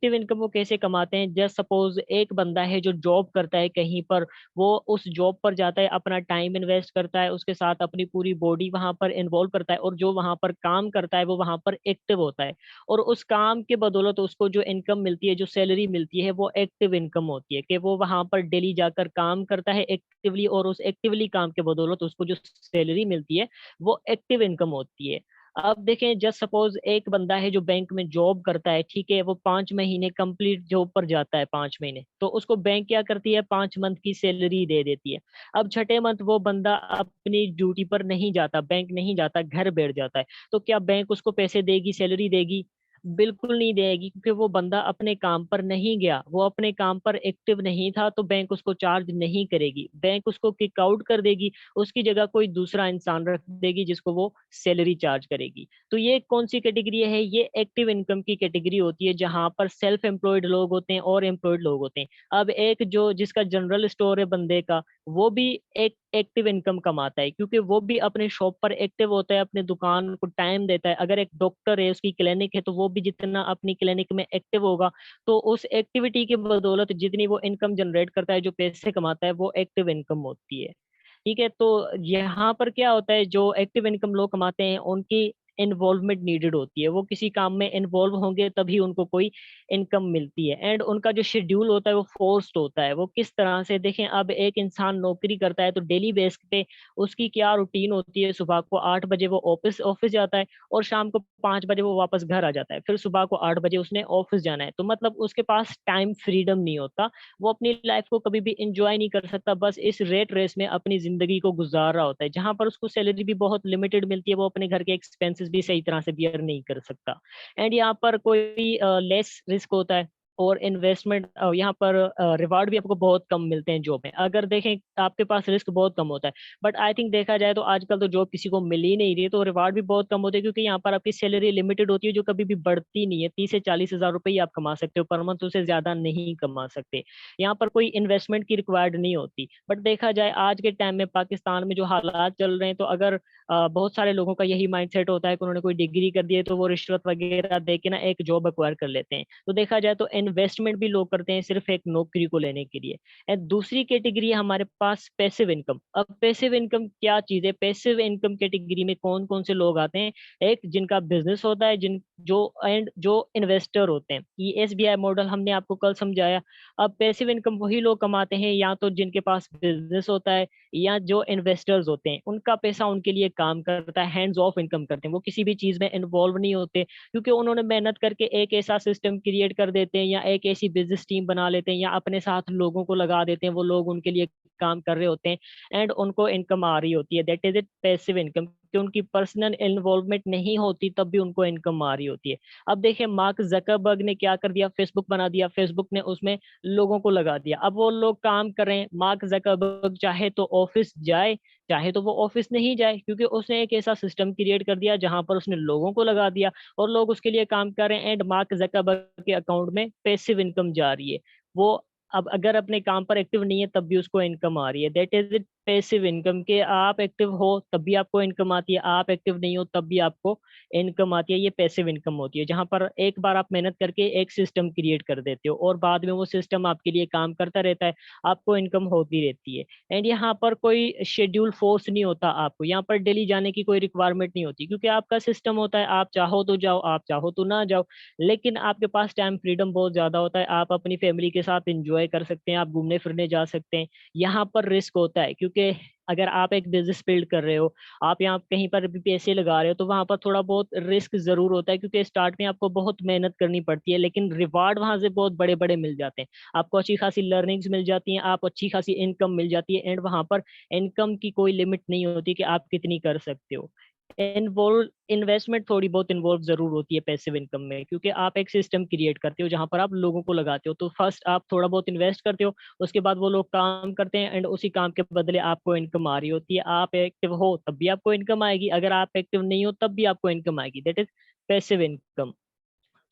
Active income وہ کیسے کماتے ہیں؟ جسٹ سپوز ایک بندہ ہے جو جاب کرتا ہے کہیں پر، وہ اس جاب پر جاتا ہے، اپنا ٹائم انویسٹ کرتا ہے، اس کے ساتھ اپنی پوری باڈی وہاں پر انوالو کرتا ہے، اور جو وہاں پر کام کرتا ہے وہ وہاں پر ایکٹیو ہوتا ہے، اور اس کام کے بدولت اس کو جو انکم ملتی ہے، جو سیلری ملتی ہے، وہ ایکٹیو انکم ہوتی ہے، کہ وہ وہاں پر ڈیلی جا کر کام کرتا ہے ایکٹیولی، اور اس ایکٹیولی کام کے بدولت اس کو جو سیلری ملتی ہے وہ ایکٹیو انکم ہوتی ہے۔ اب دیکھیں جسٹ سپوز ایک بندہ ہے جو بینک میں جاب کرتا ہے، ٹھیک ہے، وہ 5 مہینے کمپلیٹ جاب پر جاتا ہے، 5 مہینے، تو اس کو بینک کیا کرتی ہے، 5 منتھ کی سیلری دے دیتی ہے۔ اب چھٹے منتھ وہ بندہ اپنی ڈیوٹی پر نہیں جاتا، بینک نہیں جاتا، گھر بیٹھ جاتا ہے، تو کیا بینک اس کو پیسے دے گی، سیلری دے گی؟ بالکل نہیں دے گی، کیونکہ وہ بندہ اپنے کام پر نہیں گیا، وہ اپنے کام پر ایکٹیو نہیں تھا، تو بینک اس کو چارج نہیں کرے گی، بینک اس کو کک آؤٹ کر دے گی، اس کی جگہ کوئی دوسرا انسان رکھ دے گی جس کو وہ سیلری چارج کرے گی۔ تو یہ کون سی کیٹیگری ہے؟ یہ ایکٹیو انکم کی کیٹیگری ہوتی ہے، جہاں پر سیلف امپلائڈ لوگ ہوتے ہیں اور امپلائڈ لوگ ہوتے ہیں۔ اب ایک جو جس کا جنرل اسٹور ہے بندے کا، وہ بھی ایک ایکٹیو انکم کماتا ہے، کیونکہ وہ بھی اپنے شاپ پر ایکٹیو ہوتا ہے، اپنے دکان کو ٹائم دیتا ہے۔ اگر ایک ڈاکٹر ہے، اس کی کلینک ہے، تو وہ بھی جتنا اپنی کلینک میں ایکٹیو ہوگا، تو اس ایکٹیویٹی کی بدولت جتنی وہ انکم جنریٹ کرتا ہے، جو پیسے کماتا ہے، وہ ایکٹیو انکم ہوتی ہے۔ ٹھیک ہے، تو یہاں پر کیا ہوتا ہے، جو ایکٹیو انکم لوگ کماتے ہیں ان کی انوالومنٹ نیڈڈ ہوتی ہے، وہ کسی کام میں انوالو ہوں گے تبھی ان کو کوئی انکم ملتی ہے، اینڈ ان کا جو شیڈیول ہوتا ہے وہ فورسڈ ہوتا ہے۔ وہ کس طرح سے دیکھیں، اب ایک انسان نوکری کرتا ہے تو ڈیلی بیس پہ اس کی کیا روٹین ہوتی ہے، صبح کو 8 بجے وہ آفس جاتا ہے، اور شام کو 5 بجے وہ واپس گھر آ جاتا ہے، پھر صبح کو 8 بجے اس نے آفس جانا ہے، تو مطلب اس کے پاس ٹائم فریڈم نہیں ہوتا، وہ اپنی لائف کو کبھی بھی انجوائے نہیں کر سکتا، بس اس ریٹ ریس میں اپنی زندگی کو گزار رہا ہوتا ہے، جہاں پر اس کو سیلری بھی بہت لمیٹڈ ملتی ہے، وہ اپنے گھر کے ایکسپینسز بھی صحیح طرح سے بیئر نہیں کر سکتا، اینڈ یہاں پر کوئی لیس رسک ہوتا ہے، اور انویسٹمنٹ یہاں پر ریوارڈ بھی آپ کو بہت کم ملتے ہیں جاب میں۔ اگر دیکھیں آپ کے پاس رسک بہت کم ہوتا ہے، بٹ آئی تھنک دیکھا جائے تو آج کل تو جاب کسی کو مل ہی نہیں رہی ہے، تو ریوارڈ بھی بہت کم ہوتے ہیں، کیونکہ یہاں پر آپ کی سیلری لمیٹڈ ہوتی ہے، جو کبھی بھی بڑھتی نہیں ہے، 30 سے 40 ہزار روپئے ہی آپ کما سکتے ہو پر منتھ، اس سے زیادہ نہیں کما سکتے۔ یہاں پر کوئی انویسٹمنٹ کی ریکوائرڈ نہیں ہوتی، بٹ دیکھا جائے آج کے ٹائم میں پاکستان میں جو حالات چل رہے ہیں، تو اگر بہت سارے لوگوں کا یہی مائنڈ سیٹ ہوتا ہے کہ انہوں نے کوئی ڈگری کر دی ہے تو وہ رشوت وغیرہ دے کے نا ایک جاب ایکوائر کر لیتے ہیں، تو دیکھا جائے تو انویسٹمنٹ بھی لوگ کرتے ہیں صرف ایک نوکری کو لینے کے لیے۔ دوسری کیٹیگری ہے ہمارے پاس پیسو انکم۔ اب پیسو انکم کیا چیز ہے؟ پیسو انکم کیٹیگری میں کون کون سے لوگ آتے ہیں؟ ایک جن کا بزنس ہوتا ہے، جو انویسٹر ہوتے ہیں، یہ ایس بی آئی ماڈل ہم نے آپ کو کل سمجھایا۔ اب پیسو انکم وہی لوگ کماتے ہیں یا تو جن کے پاس بزنس ہوتا ہے، یا جو انویسٹرز ہوتے ہیں، ان کا پیسہ ان کے لیے کام کرتا ہے، ہینڈز آف انکم کرتے ہیں، وہ کسی بھی چیز میں انوالو نہیں ہوتے، کیونکہ انہوں نے محنت کر کے ایک ایسا سسٹم کریٹ کر دیتے ہیں، یا ایک ایسی بزنس ٹیم بنا لیتے ہیں، یا اپنے ساتھ لوگوں کو لگا دیتے ہیں، وہ لوگ ان کے لیے کام کر رہے ہوتے ہیں، اینڈ ان کو انکم آ رہی ہوتی ہے، that is it passive income, کہ ان کی پرسنل انوالومنٹ نہیں ہوتی تب بھی ان کو انکم آ رہی ہوتی ہے۔ اب دیکھیں مارک زکربرگ نے کیا کر دیا، فیس بک بنا دیا، فیس بک نے اس میں لوگوں کو لگا دیا، اب وہ لوگ کام کر رہے ہیں، مارک زکربرگ چاہے تو آفس جائے، چاہے تو وہ آفس نہیں جائے، کیونکہ اس نے ایک ایسا سسٹم کریٹ کر دیا جہاں پر اس نے لوگوں کو لگا دیا، اور لوگ اس کے لیے کام کر رہے ہیں، اینڈ مارک زکربرگ کے اکاؤنٹ میں پیسو انکم جا رہی ہے۔ وہ اب اگر اپنے کام پر ایکٹیو نہیں ہے تب بھی اس کو انکم آ رہی ہے، that is it passive income, کہ آپ ایکٹیو ہو تب بھی آپ کو انکم آتی ہے، آپ ایکٹیو نہیں ہو تب بھی آپ کو انکم آتی ہے، یہ پیسو انکم ہوتی ہے، جہاں پر ایک بار آپ محنت کر کے ایک سسٹم کریٹ کر دیتے ہو، اور بعد میں وہ سسٹم آپ کے لیے کام کرتا رہتا ہے، آپ کو انکم ہوتی رہتی ہے، اینڈ یہاں پر کوئی شیڈیول فورس نہیں ہوتا آپ کو، یہاں پر ڈیلی جانے کی کوئی ریکوائرمنٹ نہیں ہوتی، کیونکہ آپ کا سسٹم ہوتا ہے، آپ چاہو تو جاؤ، آپ چاہو تو نہ جاؤ، لیکن آپ کے پاس ٹائم فریڈم بہت زیادہ ہوتا ہے، آپ اپنی فیملی کے ساتھ انجوائے کر سکتے ہیں، آپ گھومنے پھرنے جا سکتے ہیں۔ یہاں پر رسک ہوتا ہے، کیونکہ اگر آپ ایک بزنس بلڈ کر رہے ہو، آپ یہاں کہیں پر بھی پیسے لگا رہے ہو، تو وہاں پر تھوڑا بہت رسک ضرور ہوتا ہے، کیونکہ اسٹارٹ میں آپ کو بہت محنت کرنی پڑتی ہے، لیکن ریوارڈ وہاں سے بہت بڑے بڑے مل جاتے ہیں، آپ کو اچھی خاصی لرننگز مل جاتی ہیں، آپ اچھی خاصی انکم مل جاتی ہے، اینڈ وہاں پر انکم کی کوئی لمٹ نہیں ہوتی کہ آپ کتنی کر سکتے ہو۔ انویسٹمنٹ تھوڑی بہت انوالو ضرور ہوتی ہے پیسو انکم میں، کیونکہ آپ ایک سسٹم کریٹ کرتے ہو جہاں پر آپ لوگوں کو لگاتے ہو، تو فرسٹ آپ تھوڑا بہت انویسٹ کرتے ہو، اس کے بعد وہ لوگ کام کرتے ہیں، اینڈ اسی کام کے بدلے آپ کو انکم آ رہی ہوتی ہے، آپ ایکٹیو ہو تب بھی آپ کو انکم آئے گی، اگر آپ ایکٹیو نہیں ہو تب بھی آپ کو انکم آئے گی، دیٹ از پیسو انکم۔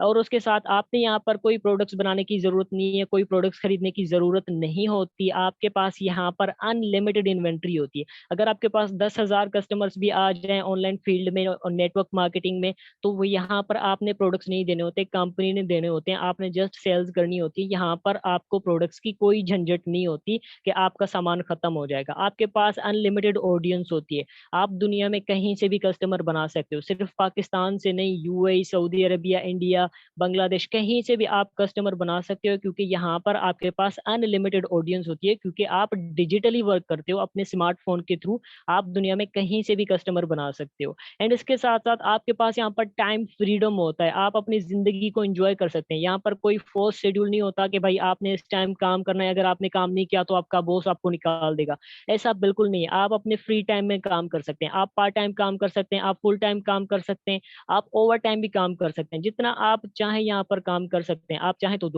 اور اس کے ساتھ آپ نے یہاں پر کوئی پروڈکٹس بنانے کی ضرورت نہیں ہے, کوئی پروڈکٹس خریدنے کی ضرورت نہیں ہوتی. آپ کے پاس یہاں پر ان لمیٹڈ انوینٹری ہوتی ہے. اگر آپ کے پاس 10,000 کسٹمرس بھی آ جائیں آن لائن فیلڈ میں اور نیٹ ورک مارکیٹنگ میں, تو وہ یہاں پر آپ نے پروڈکٹس نہیں دینے ہوتے, کمپنی نے دینے ہوتے ہیں. آپ نے جسٹ سیلز کرنی ہوتی ہے. یہاں پر آپ کو پروڈکٹس کی کوئی جھنجٹ نہیں ہوتی کہ آپ کا سامان ختم ہو جائے گا. آپ کے پاس ان لمیٹڈ آڈینس ہوتی ہے. آپ دنیا میں کہیں سے بھی کسٹمر بنا سکتے ہو, صرف پاکستان سے نہیں, U A E, Saudi Arabia, India, Bangladesh, کہیں سے بھی آپ کسٹمر بنا سکتے ہو, کیونکہ یہاں پر آپ کے پاس ان لمیٹڈ آڈینس ہوتی ہے. کیونکہ آپ ڈیجیٹلی ورک کرتے ہو اپنے اسمارٹ فون کے تھرو, آپ دنیا میں کہیں سے بھی کسٹمر بنا سکتے ہو. اینڈ اس کے ساتھ ساتھ آپ کے پاس یہاں پر ٹائم فریڈم ہوتا ہے. آپ اپنی زندگی کو انجوائے کر سکتے ہیں. یہاں پر کوئی فورس شیڈول نہیں ہوتا کہ بھائی آپ نے اس ٹائم کام کرنا ہے, اگر آپ نے کام نہیں کیا تو آپ کا باس آپ کو نکال دے گا. ایسا بالکل نہیں ہے. آپ اپنے فری ٹائم میں کام کر سکتے ہیں, آپ پارٹ ٹائم کام کر سکتے ہیں, آپ فل ٹائم کام کر سکتے ہیں, آپ اوور ٹائم بھی کام کر سکتے ہیں. جتنا آپ چاہیں یہاں پر کام کر سکتے ہیں. آپ چاہیں تو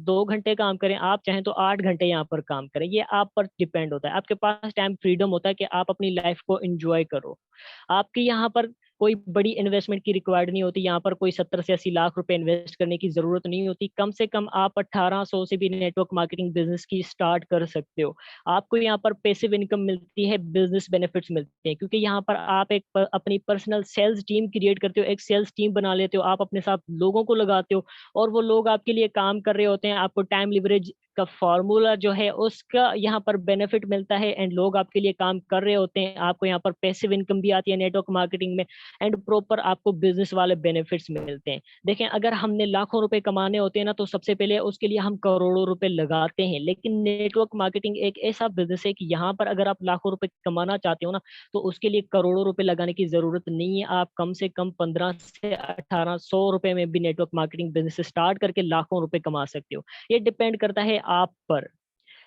2 گھنٹے کام کریں, آپ چاہیں تو 8 گھنٹے یہاں پر کام کریں. یہ آپ پر ڈیپینڈ ہوتا ہے. آپ کے پاس ٹائم فریڈم ہوتا ہے کہ آپ اپنی لائف کو انجوائے کرو. آپ کی یہاں پر کوئی بڑی انویسٹمنٹ کی ریکوائرڈ نہیں ہوتی. یہاں پر کوئی 70 سے 80 لاکھ روپے انویسٹ کرنے کی ضرورت نہیں ہوتی. کم سے کم آپ 1800 سے بھی نیٹ ورک مارکیٹنگ بزنس کی اسٹارٹ کر سکتے ہو. آپ کو یہاں پر پیسو انکم ملتی ہے, بزنس بینیفٹس ملتے ہیں, کیونکہ یہاں پر آپ ایک اپنی پرسنل سیلز ٹیم کریٹ کرتے ہو, ایک سیلز ٹیم بنا لیتے ہو. آپ اپنے ساتھ لوگوں کو لگاتے ہو اور وہ لوگ آپ کے لیے کام کر رہے ہوتے ہیں. آپ کو ٹائم لیوریج کا فارمولا جو ہے اس کا یہاں پر بینیفٹ ملتا ہے, اینڈ لوگ آپ کے لیے کام کر رہے ہوتے ہیں. آپ کو یہاں پر پیسو انکم بھی آتی ہے نیٹ ورک مارکیٹنگ میں, اینڈ پروپر آپ کو بزنس والے بینیفٹس ملتے ہیں. دیکھیں, اگر ہم نے لاکھوں روپے کمانے ہوتے ہیں نا, تو سب سے پہلے اس کے لیے ہم کروڑوں روپے لگاتے ہیں. لیکن نیٹ ورک مارکیٹنگ ایک ایسا بزنس ہے کہ یہاں پر اگر آپ لاکھوں روپے کمانا چاہتے ہو نا, تو اس کے لیے کروڑوں روپے لگانے کی ضرورت نہیں ہے. آپ کم سے کم 1500 سے 1800 روپے میں بھی network marketing business start کر کے لاکھوں روپے کما سکتے ہو. یہ ڈپینڈ کرتا ہے آپ پر.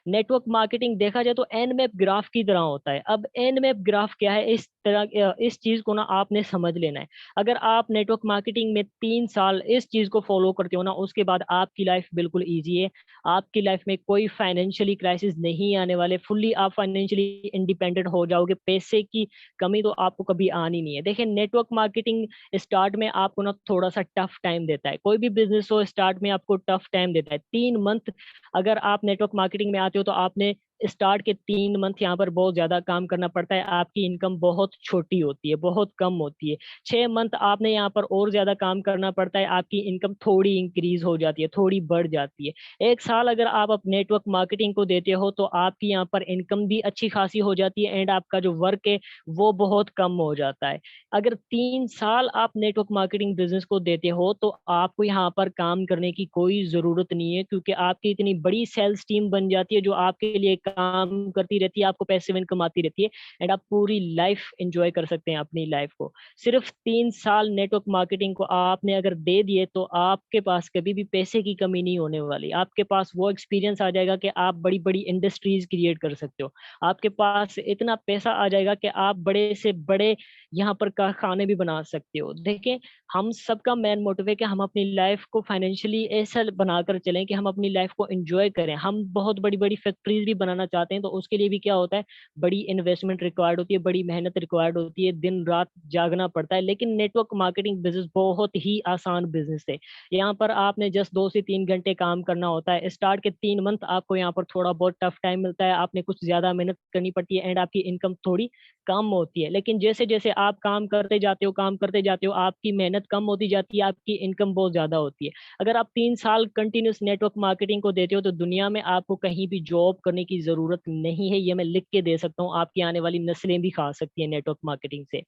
نیٹ ورک مارکیٹنگ دیکھا جائے تو این میپ گراف کی طرح ہوتا ہے. اب این میپ گراف کیا ہے, اس طرح اس چیز کو نا آپ نے سمجھ لینا ہے. اگر آپ نیٹ ورک مارکیٹنگ میں 3 سال اس چیز کو فالو کرتے ہو نا, اس کے بعد آپ کی لائف بالکل ایزی ہے. آپ کی لائف میں کوئی فائنینشلی کرائسس نہیں آنے والے. فلی آپ فائنینشلی انڈیپینڈنٹ ہو جاؤ گے. پیسے کی کمی تو آپ کو کبھی آنی نہیں ہے. دیکھیں, نیٹ ورک مارکیٹنگ اسٹارٹ میں آپ کو نا تھوڑا سا ٹف ٹائم دیتا ہے. کوئی بھی بزنس ہو اسٹارٹ میں آپ کو ٹف ٹائم دیتا ہے. 3 منتھ اگر آپ نیٹ ورک مارکیٹنگ میں آتے ہو تو آپ نے اسٹارٹ کے 3 منتھ یہاں پر بہت زیادہ کام کرنا پڑتا ہے. آپ کی انکم بہت چھوٹی ہوتی ہے, بہت کم ہوتی ہے. 6 منتھ آپ نے یہاں پر اور زیادہ کام کرنا پڑتا ہے. آپ کی انکم تھوڑی انکریز ہو جاتی ہے, تھوڑی بڑھ جاتی ہے. 1 سال اگر آپ نیٹ ورک مارکیٹنگ کو دیتے ہو تو آپ کی یہاں پر انکم بھی اچھی خاصی ہو جاتی ہے, اینڈ آپ کا جو ورک ہے وہ بہت کم ہو جاتا ہے. اگر 3 سال آپ نیٹ ورک مارکیٹنگ بزنس کو دیتے ہو تو آپ کو یہاں پر کام کرنے کی کوئی ضرورت نہیں ہے, کیونکہ آپ کی اتنی بڑی سیلز ٹیم بن جاتی ہے جو آپ کے لیے کام کرتی رہتی ہے, آپ کو پیسے انکم آتی رہتی ہے, اینڈ آپ پوری لائف انجوائے کر سکتے ہیں اپنی لائف کو. صرف 3 سال نیٹ ورک مارکیٹنگ کو آپ نے اگر دے دیے تو آپ کے پاس کبھی بھی پیسے کی کمی نہیں ہونے والی. آپ کے پاس وہ ایکسپیرینس آ جائے گا کہ آپ بڑی بڑی انڈسٹریز کریٹ کر سکتے ہو. آپ کے پاس اتنا پیسہ آ جائے گا کہ آپ بڑے سے بڑے یہاں پر کارخانے بھی بنا سکتے ہو. دیکھیں, ہم سب کا مین موٹو ہے کہ ہم اپنی لائف کو فائنینشلی ایسا بنا کر چلیں کہ ہم اپنی لائف کو انجوائے کریں. ہم بہت بڑی بڑی فیکٹریز بھی بنانا چاہتے ہیں, تو اس کے لیے بھی کیا ہوتا ہے, بڑی انویسٹمنٹ ریکوائرڈ ہوتی ہے, بڑی محنت ریکوائرڈ ہوتی ہے, دن رات جاگنا پڑتا ہے. لیکن نیٹ ورک مارکیٹنگ بزنس بہت ہی آسان بزنس ہے. یہاں پر آپ نے جسٹ 2 سے 3 گھنٹے کام کرنا ہوتا ہے. اسٹارٹ کے 3 منتھ آپ کو یہاں پر تھوڑا بہت ٹف ٹائم ملتا ہے, آپ نے کچھ زیادہ محنت کرنی پڑتی ہے, اینڈ آپ کی انکم تھوڑی کم ہوتی ہے. لیکن جیسے جیسے آپ کام کرتے جاتے ہو آپ کی محنت کم ہوتی جاتی ہے, آپ کی انکم بہت زیادہ ہوتی ہے. اگر آپ 3 سال کنٹینیوس نیٹ ورک مارکیٹنگ کو دیتے ہو تو دنیا میں آپ کو کہیں بھی جاب کرنے کی ضرورت نہیں ہے. یہ میں لکھ کے دے سکتا ہوں, آپ کی آنے والی نسلیں بھی کھا سکتی ہیں نیٹ ورک مارکیٹنگ سے.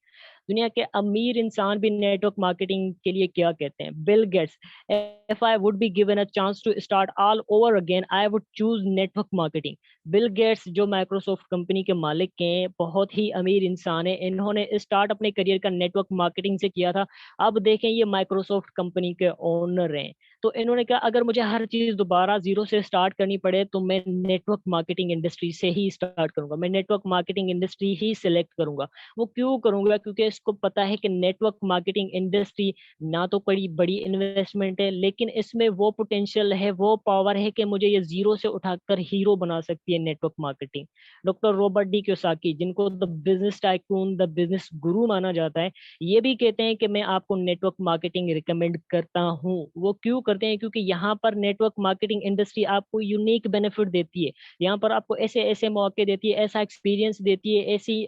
دنیا کے امیر انسان بھی نیٹ ورک مارکیٹنگ کے لیے کیا کہتے ہیں. Bill Gates, if I would be given a chance to start all over again, I would choose network marketing. Bill Gates جو مائکروسافٹ کمپنی کے مالک ہیں, بہت ہی امیر انسان ہیں. انہوں نے اسٹارٹ اپنے کریئر کا نیٹ ورک مارکیٹنگ سے کیا تھا. اب دیکھیں, یہ مائکروسافٹ کمپنی کے اونر ہیں. تو انہوں نے کہا اگر مجھے ہر چیز دوبارہ زیرو سے اسٹارٹ کرنی پڑے تو میں نیٹ ورک مارکیٹنگ انڈسٹری سے ہی اسٹارٹ کروں گا, میں نیٹ ورک مارکیٹنگ انڈسٹری ہی سلیکٹ کروں گا. وہ کیوں کروں گا؟ کیونکہ اس کو پتا ہے کہ نیٹ ورک مارکیٹنگ انڈسٹری نہ تو بڑی بڑی انویسٹمنٹ ہے, لیکن اس میں وہ پوٹینشیل ہے, وہ پاور ہے کہ مجھے یہ زیرو سے اٹھا کر ہیرو بنا سکتی ہے network marketing. Doctor Robert D Kiyosaki, جن کو the business tycoon, the business guru مانا جاتا ہے, یہ بھی کہتے ہیں کہ میں آپ کو نیٹ ورک مارکیٹنگ ریکمینڈ کرتا ہوں. وہ کیوں کرتے ہیں؟ کیونکہ یہاں پر نیٹ ورک مارکیٹنگ انڈسٹری آپ کو یونیک بینیفٹ دیتی ہے, یہاں پر آپ کو ایسے ایسے موقع دیتی ہے, ایسا ایکسپیرینس دیتی ہے, ایسی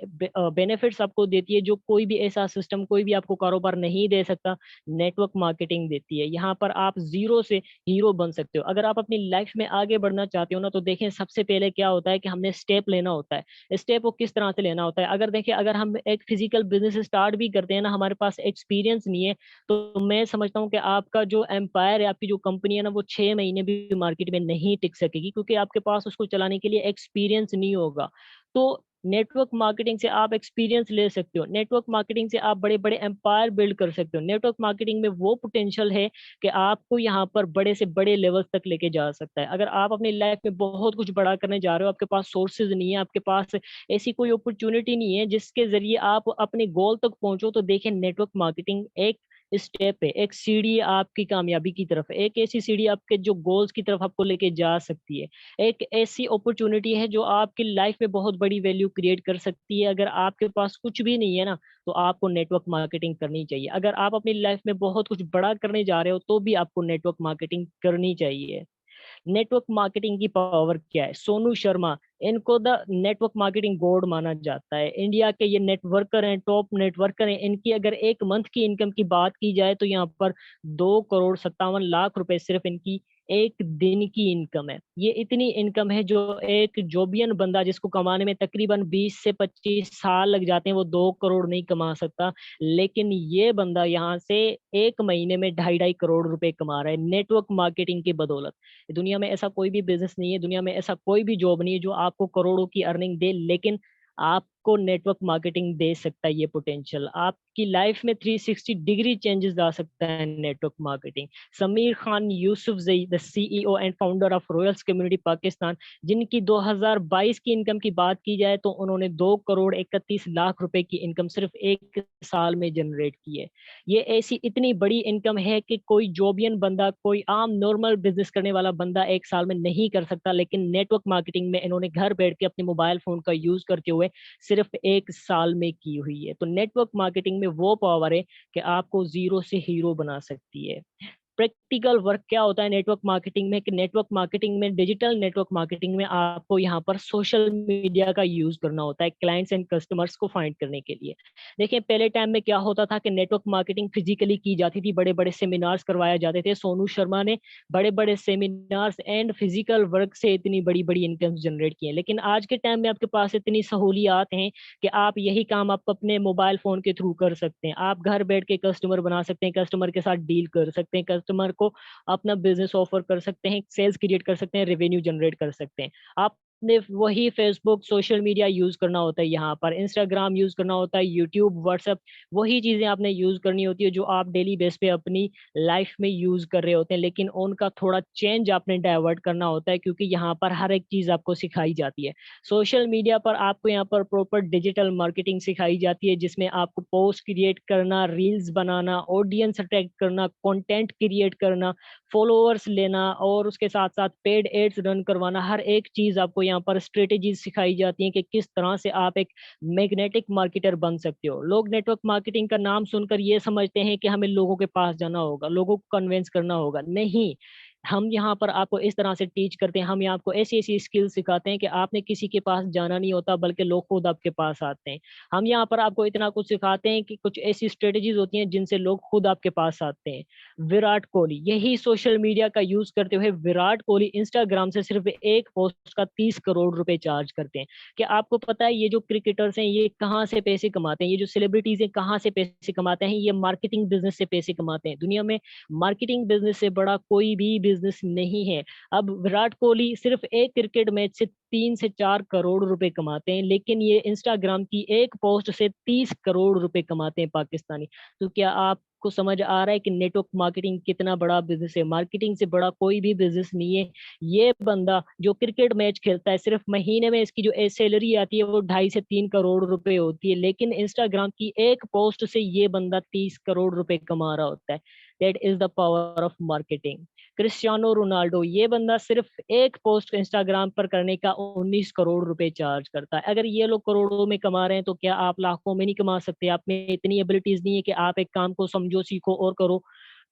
بینیفٹس آپ کو دیتی ہے جو کوئی بھی ایسا سسٹم, کوئی بھی آپ کو کاروبار نہیں دے سکتا, نیٹ ورک مارکیٹنگ دیتی ہے. یہاں پر آپ زیرو سے ہیرو بن سکتے ہو. اگر آپ اپنی لائف میں آگے بڑھنا چاہتے ہو نا, تو دیکھیں سب سے پہلے کیا ہوتا ہے کہ ہم نے اسٹیپ لینا ہوتا ہے. اسٹیپ کو کس طرح سے لینا ہوتا ہے؟ اگر دیکھیں, اگر ہم ایک فزیکل بزنس اسٹارٹ بھی کرتے ہیں نا, ہمارے پاس ایکسپیرینس نہیں ہے, تو میں سمجھتا ہوں کہ آپ کا جو امپائر ہے, آپ کی جو کمپنی ہے نا, وہ 6 مہینے بھی مارکیٹ میں نہیں ٹک سکے گی, کیونکہ آپ کے پاس اس کو چلانے کے لیے ایکسپیرینس نہیں ہوگا. تو نیٹ ورک مارکیٹنگ سے آپ ایکسپیرینس لے سکتے ہو, نیٹ ورک مارکیٹنگ سے آپ بڑے بڑے امپائر بلڈ کر سکتے ہو. نیٹ ورک مارکیٹنگ میں وہ پوٹینشیل ہے کہ آپ کو یہاں پر بڑے سے بڑے لیول تک لے کے جا سکتا ہے. اگر آپ اپنی لائف میں بہت کچھ بڑا کرنے جا رہے ہو, آپ کے پاس سورسز نہیں ہے, آپ کے پاس ایسی کوئی اپرچونٹی نہیں ہے جس کے ذریعے آپ اپنے گول تک پہنچو, تو دیکھیں نیٹ ورک مارکیٹنگ ایک اسٹیپ ہے, ایک سیڑھی آپ کی کامیابی کی طرف, ایک ایسی سیڑھی آپ کے جو گولز کی طرف آپ کو لے کے جا سکتی ہے, ایک ایسی اپرچونٹی ہے جو آپ کی لائف میں بہت بڑی ویلیو کریٹ کر سکتی ہے. اگر آپ کے پاس کچھ بھی نہیں ہے نا, تو آپ کو نیٹ ورک مارکیٹنگ کرنی چاہیے. اگر آپ اپنی لائف میں بہت کچھ بڑا کرنے جا رہے ہو, تو بھی آپ کو نیٹ ورک مارکیٹنگ کرنی چاہیے. نیٹ ورک مارکیٹنگ کی پاور کیا ہے؟ سونو شرما, ان کو دا نیٹ ورک مارکیٹنگ گوڈ مانا جاتا ہے. انڈیا کے یہ نیٹ ورکر ہیں, ٹاپ نیٹ ورکر ہیں. ان کی اگر ایک منتھ کی انکم کی بات کی جائے تو یہاں پر 2,57 کروڑ روپے صرف ان کی ایک دن کی انکم ہے. یہ اتنی انکم ہے جو ایک جوبین بندہ, جس کو کمانے میں تقریباً 20 سے 25 سال لگ جاتے ہیں, وہ 2 کروڑ نہیں کما سکتا. لیکن یہ بندہ یہاں سے ایک مہینے میں 2.5 کروڑ روپے کما رہا ہے نیٹ ورک مارکیٹنگ کی بدولت. دنیا میں ایسا کوئی بھی بزنس نہیں ہے, دنیا میں ایسا کوئی بھی جاب نہیں ہے جو آپ کو کروڑوں کی ارننگ دے, لیکن آپ کو نیٹ ورک مارکیٹنگ دے سکتا ہے یہ پوٹینشیل. آپ کی لائف میں 360 ڈگری چینجز لا سکتا ہے network marketing. Sameer Khan Yousafzai زئی, the CEO and founder of Royals community Pakistan, جن کی 2022 کی انکم کی بات کی جائے تو انہوں نے 2,31 کروڑ روپے کی انکم صرف ایک سال میں جنریٹ کی ہے. یہ ایسی اتنی بڑی انکم ہے کہ کوئی جوبین بندہ, کوئی عام نارمل بزنس کرنے والا بندہ ایک سال میں نہیں کر سکتا, لیکن نیٹ ورک مارکیٹنگ میں انہوں نے گھر بیٹھ کے اپنے موبائل فون کا یوز کرتے ہوئے صرف ایک سال میں کی ہوئی ہے. تو نیٹ ورک مارکیٹنگ میں وہ پاور ہے کہ آپ کو زیرو سے ہیرو بنا سکتی ہے. پریکٹیکل ورک کیا ہوتا ہے نیٹ ورک مارکیٹنگ میں؟ کہ نیٹ ورک مارکیٹنگ میں, ڈیجیٹل نیٹ ورک مارکیٹنگ میں آپ کو یہاں پر سوشل میڈیا کا یوز کرنا ہوتا ہے کلائنٹس اینڈ کسٹمرس کو فائنڈ کرنے کے لیے. دیکھیں پہلے ٹائم میں کیا ہوتا تھا کہ نیٹ ورک مارکیٹنگ فزیکلی کی جاتی تھی, بڑے بڑے سیمینارز کروایا جاتے تھے. سونو شرما نے بڑے بڑے سیمینارز اینڈ فزیکل ورک سے اتنی بڑی بڑی انکم جنریٹ کی ہیں. لیکن آج کے ٹائم میں آپ کے پاس اتنی سہولیات ہیں کہ آپ یہی کام آپ اپنے موبائل فون کے تھرو کر سکتے ہیں. آپ گھر بیٹھ کے کسٹمر بنا سکتے ہیں, کسٹمر کے ساتھ ڈیل کر سکتے ہیں, کسٹمر کو اپنا بزنس آفر کر سکتے ہیں, سیلز کریٹ کر سکتے ہیں, ریونیو جنریٹ کر سکتے ہیں. آپ نے وہی فیس بک, سوشل میڈیا یوز کرنا ہوتا ہے, یہاں پر انسٹاگرام یوز کرنا ہوتا ہے, یوٹیوب, واٹس ایپ, وہی چیزیں آپ نے یوز کرنی ہوتی ہے جو آپ ڈیلی بیس پہ اپنی لائف میں یوز کر رہے ہوتے ہیں. لیکن ان کا تھوڑا چینج آپ نے ڈائیورٹ کرنا ہوتا ہے, کیونکہ یہاں پر ہر ایک چیز آپ کو سکھائی جاتی ہے. سوشل میڈیا پر آپ کو یہاں پر پراپر ڈیجیٹل مارکیٹنگ سکھائی جاتی ہے, جس میں آپ کو پوسٹ کریٹ کرنا, ریلز بنانا, آڈینس اٹریکٹ کرنا, کنٹینٹ کریٹ کرنا, فالوورس لینا, اور اس کے ساتھ ساتھ پیڈ ایڈز رن کروانا. ہر ایک چیز آپ کو یہاں پر اسٹریٹجیز سکھائی جاتی ہیں کہ کس طرح سے آپ ایک میگنیٹک مارکیٹر بن سکتے ہو. لوگ نیٹ ورک مارکیٹنگ کا نام سن کر یہ سمجھتے ہیں کہ ہمیں لوگوں کے پاس جانا ہوگا, لوگوں کو کنوینس کرنا ہوگا. نہیں, ہم یہاں پر آپ کو اس طرح سے ٹیچ کرتے ہیں, ہم یہاں آپ کو ایسی ایسی اسکل سکھاتے ہیں کہ آپ نے کسی کے پاس جانا نہیں ہوتا, بلکہ لوگ خود آپ کے پاس آتے ہیں. ہم یہاں پر آپ کو اتنا کچھ سکھاتے ہیں کہ کچھ ایسی اسٹریٹجیز ہوتی ہیں جن سے لوگ خود آپ کے پاس آتے ہیں. وراٹ کوہلی, یہی سوشل میڈیا کا یوز کرتے ہوئے وراٹ کوہلی انسٹاگرام سے صرف ایک پوسٹ کا 30 کروڑ روپے چارج کرتے ہیں. کہ آپ کو پتا ہے یہ جو کرکٹرز ہیں یہ کہاں سے پیسے کماتے ہیں, یہ جو سیلیبریٹیز ہیں کہاں سے پیسے کماتے ہیں؟ یہ مارکیٹنگ بزنس سے پیسے کماتے ہیں. دنیا میں مارکیٹنگ بزنس سے بڑا کوئی بھی بزنس نہیں ہے. اب وراٹ کوہلی صرف ایک کرکٹ میچ سے 3 سے 4 کروڑ روپے کماتے ہیں, لیکن یہ انسٹاگرام کی ایک پوسٹ سے 30 کروڑ روپے کماتے ہیں پاکستانی. تو کیا آپ کو سمجھ آ رہا ہے کہ نیٹ ورک مارکیٹنگ کتنا بڑا بزنس ہے؟ مارکیٹنگ سے بڑا کوئی بھی بزنس نہیں ہے. یہ بندہ جو کرکٹ میچ کھیلتا ہے, صرف مہینے میں اس کی جو سیلری آتی ہے وہ 2.5 سے 3 کروڑ روپے ہوتی ہے, لیکن انسٹاگرام کی ایک پوسٹ سے یہ بندہ 30 کروڑ روپے کما رہا ہوتا ہے. That is the power of marketing. Cristiano Ronaldo, یہ بندہ صرف ایک پوسٹ انسٹاگرام پر کرنے کا 19 کروڑ روپے چارج کرتا ہے. اگر یہ لوگ کروڑوں میں کما رہے ہیں تو کیا آپ لاکھوں میں نہیں کما سکتے؟ آپ میں اتنی ایبلٹیز نہیں ہے کہ آپ ایک کام کو سمجھو, سیکھو اور کرو؟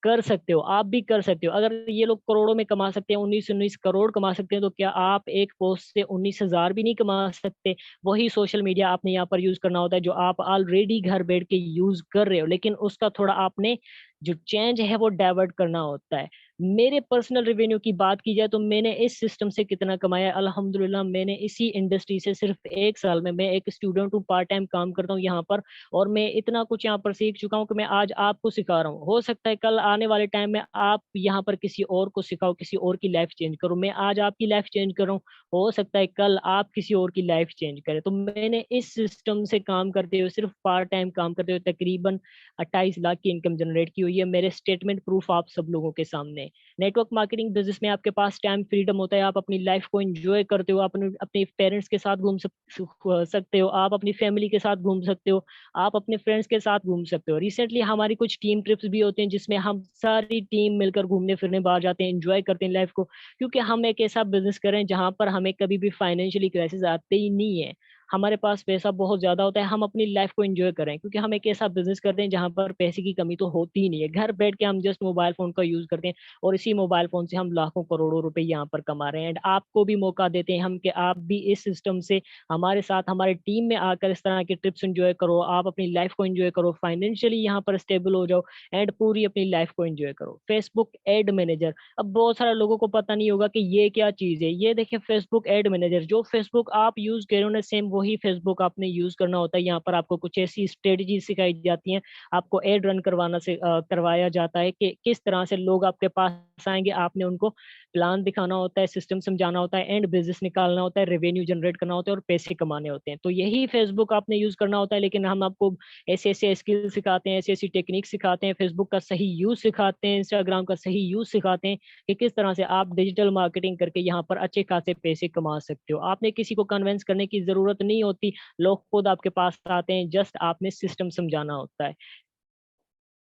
کر سکتے ہو, آپ بھی کر سکتے ہو. اگر یہ لوگ کروڑوں میں کما سکتے ہیں, 19 کروڑ کما سکتے ہیں, تو کیا آپ ایک پوسٹ سے 19,000 بھی نہیں کما سکتے؟ وہی سوشل میڈیا آپ نے یہاں پر یوز کرنا ہوتا ہے جو آپ آلریڈی گھر بیٹھ کے یوز کر رہے ہو, لیکن اس کا تھوڑا آپ نے جو چینج ہے وہ ڈائیورٹ کرنا ہوتا ہے. میرے پرسنل ریونیو کی بات کی جائے تو میں نے اس سسٹم سے کتنا کمایا؟ الحمدللہ میں نے اسی انڈسٹری سے صرف 1 سال میں ایک اسٹوڈنٹ ہوں, پارٹ ٹائم کام کرتا ہوں یہاں پر, اور میں اتنا کچھ یہاں پر سیکھ چکا ہوں کہ میں آج آپ کو سکھا رہا ہوں. ہو سکتا ہے کل آنے والے ٹائم میں آپ یہاں پر کسی اور کو سکھاؤ, کسی اور کی لائف چینج کرو. میں آج آپ کی لائف چینج کر رہا ہوں, ہو سکتا ہے کل آپ کسی اور کی لائف چینج کریں. تو میں نے اس سسٹم سے کام کرتے ہوئے, صرف پارٹ ٹائم کام کرتے ہوئے, تقریباً 28 لاکھ کی انکم جنریٹ کی ہوئی ہے. میرے اسٹیٹمنٹ پروف آپ سب لوگوں کے سامنے. نیٹ ورک مارکیٹنگ بزنس میں آپ کے پاس ٹائم فریڈم ہوتا ہے, آپ اپنی لائف کو انجوائے کرتے ہو, اپنے پیرنٹس کے ساتھ گھوم سکتے ہو, آپ اپنی فیملی کے ساتھ گھوم سکتے ہو, آپ اپنے فرینڈس کے ساتھ گھوم سکتے ہو. ریسنٹلی ہماری کچھ ٹیم ٹرپس بھی ہوتے ہیں جس میں ہم ساری ٹیم مل کر گھومنے پھرنے باہر جاتے ہیں, انجوائے کرتے ہیں لائف کو, کیونکہ ہم ایک ایسا بزنس کریں جہاں پر ہمیں کبھی بھی فائنینشلی کرائسس آتے ہی نہیں ہے. ہمارے پاس پیسہ بہت زیادہ ہوتا ہے, ہم اپنی لائف کو انجوائے کریں, کیونکہ ہم ایک ایسا بزنس کرتے ہیں جہاں پر پیسے کی کمی تو ہوتی ہی نہیں ہے. گھر بیٹھ کے ہم جسٹ موبائل فون کا یوز کرتے ہیں, اور اسی موبائل فون سے ہم لاکھوں کروڑوں روپے یہاں پر کما رہے ہیں. اینڈ آپ کو بھی موقع دیتے ہیں ہم کہ آپ بھی اس سسٹم سے ہمارے ساتھ ہمارے ٹیم میں آ کر اس طرح کے ٹرپس انجوائے کرو, آپ اپنی لائف کو انجوائے کرو, فائنینشلی یہاں پر اسٹیبل ہو جاؤ, اینڈ پوری اپنی لائف کو انجوائے کرو. فیس بک ایڈ مینیجر, اب بہت سارے لوگوں کو پتہ نہیں ہوگا کہ یہ کیا چیز ہے. یہ دیکھیں فیس بک ایڈ مینیجر, جو فیس بک آپ یوز کرے ہو نا, سیم وہی فیس بک آپ نے یوز کرنا ہوتا ہے. یہاں پر آپ کو کچھ ایسی اسٹریٹجی سکھائی جاتی ہیں, آپ کو ایڈ رن کروایا جاتا ہے کہ کس طرح سے لوگ آپ کے پاس آئیں گے. آپ نے ان کو پلان دکھانا ہوتا ہے, سسٹم سمجھانا ہوتا ہے, اینڈ بزنس نکالنا ہوتا ہے, ریونیو جنریٹ کرنا ہوتا ہے, اور پیسے کمانے ہوتے ہیں. تو یہی فیس بک آپ نے یوز کرنا ہوتا ہے, لیکن ہم آپ کو ایسے ایسے اسکل سکھاتے ہیں, ایسی ایسی ٹیکنیک سکھاتے ہیں, فیس بک کا صحیح یوز سکھاتے ہیں, انسٹاگرام کا صحیح یوز سکھاتے ہیں کہ کس طرح سے آپ ڈیجیٹل مارکیٹنگ کر کے یہاں پر اچھے خاصے پیسے کما سکتے ہو. آپ نے کسی کو کنونس کرنے کی ضرورت نہیں ہوتی, لوگ خود آپ کے پاس آتے ہیں, جسٹ آپ نے سسٹم سمجھانا ہوتا ہے.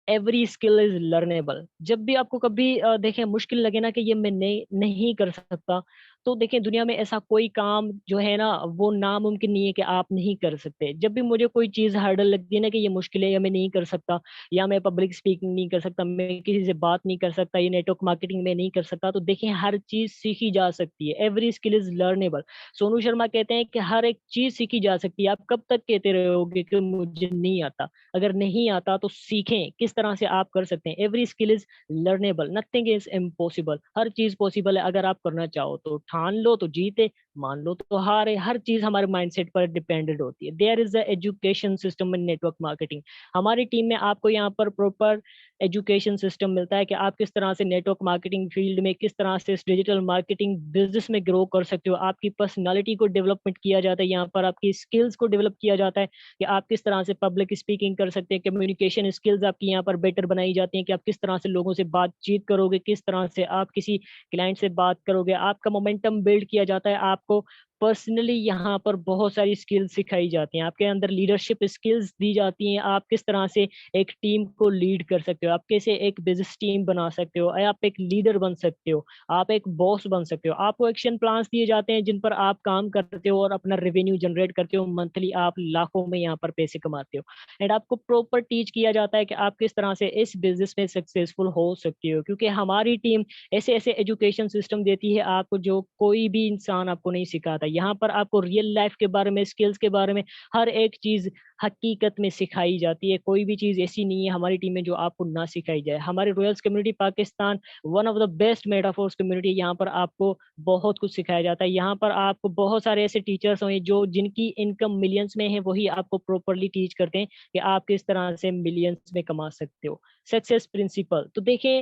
Every skill is learnable. جب بھی آپ کو کبھی دیکھیں مشکل لگے نا کہ یہ میں نہیں کر سکتا, تو دیکھیں دنیا میں ایسا کوئی کام جو ہے نا وہ ناممکن نہیں ہے کہ آپ نہیں کر سکتے. جب بھی مجھے کوئی چیز ہرڈل لگتی ہے نا کہ یہ مشکل ہے, یا میں نہیں کر سکتا, یا میں پبلک اسپیکنگ نہیں کر سکتا, میں کسی سے بات نہیں کر سکتا, یہ نیٹ ورک مارکیٹنگ میں نہیں کر سکتا, تو دیکھیں ہر چیز سیکھی جا سکتی ہے. Every skill is learnable. Sonu Sharma کہتے ہیں کہ ہر ایک چیز سیکھی جا سکتی ہے. آپ کب تک کہتے رہو گے کہ مجھے نہیں آتا؟ اگر نہیں آتا تو سیکھیں کس طرح سے آپ کر سکتے ہیں. Every skill is learnable, nothing is impossible. ہر چیز پوسیبل ہے اگر آپ کرنا چاہو تو. ٹھان لو تو جیتے, مان لو تو ہارے. ہر چیز ہمارے مائنڈ سیٹ پر ڈیپینڈنٹ ہوتی ہے. There is a education system in network marketing. ہماری ٹیم میں آپ کو یہاں پر پروپر ایجوکیشن سسٹم ملتا ہے کہ آپ کس طرح سے نیٹ ورک مارکیٹنگ فیلڈ میں, کس طرح سے اس ڈیجیٹل مارکیٹنگ بزنس میں گرو کر سکتے ہو. آپ کی پرسنالٹی کو ڈیولپمنٹ کیا جاتا ہے یہاں پر, آپ کی اسکلز کو ڈیولپ کیا جاتا ہے کہ آپ کس طرح سے پبلک اسپیکنگ کر سکتے ہیں. کمیونیکیشن اسکلز آپ کی یہاں پر بیٹر بنائی جاتی ہیں کہ آپ کس طرح سے لوگوں سے بات چیت کرو گے, کس طرح سے آپ کسی کلائنٹ سے بات کرو گے. آپ کا مومنٹم بلڈ کیا جاتا ہے. آپ کو پرسنلی یہاں پر بہت ساری اسکلز سکھائی جاتی ہیں, آپ کے اندر لیڈرشپ اسکلز دی جاتی ہیں. آپ کس طرح سے ایک ٹیم کو لیڈ کر سکتے ہو, آپ کیسے ایک بزنس ٹیم بنا سکتے ہو, آپ ایک لیڈر بن سکتے ہو, آپ ایک باس بن سکتے ہو. آپ کو ایکشن پلانس دیے جاتے ہیں جن پر آپ کام کرتے ہو اور اپنا ریونیو جنریٹ کرتے ہو. منتھلی آپ لاکھوں میں یہاں پر پیسے کماتے ہو. اینڈ آپ کو پروپر ٹیچ کیا جاتا ہے کہ آپ کس طرح سے اس بزنس میں سکسیسفل ہو سکتے ہو, کیونکہ ہماری ٹیم ایسے ایسے ایجوکیشن سسٹم دیتی ہے آپ کو جو کوئی بھی انسان آپ کو نہیں سکھاتا. یہاں پر آپ کو ریئل لائف کے بارے میں, اسکلز کے بارے میں, ہر ایک چیز حقیقت میں سکھائی جاتی ہے. کوئی بھی چیز ایسی نہیں ہے ہماری ٹیم میں جو آپ کو نہ سکھائی جائے. ہمارے royals community Pakistan one of the best metaphors community. یہاں پر آپ کو بہت کچھ سکھایا جاتا ہے. یہاں پر آپ کو بہت سارے ایسے ٹیچرس ہیں جو جن کی انکم ملینس میں ہے, وہی آپ کو پروپرلی ٹیچ کرتے ہیں کہ آپ کس طرح سے ملینس میں کما سکتے ہو. سکسیس پرنسپل تو دیکھیں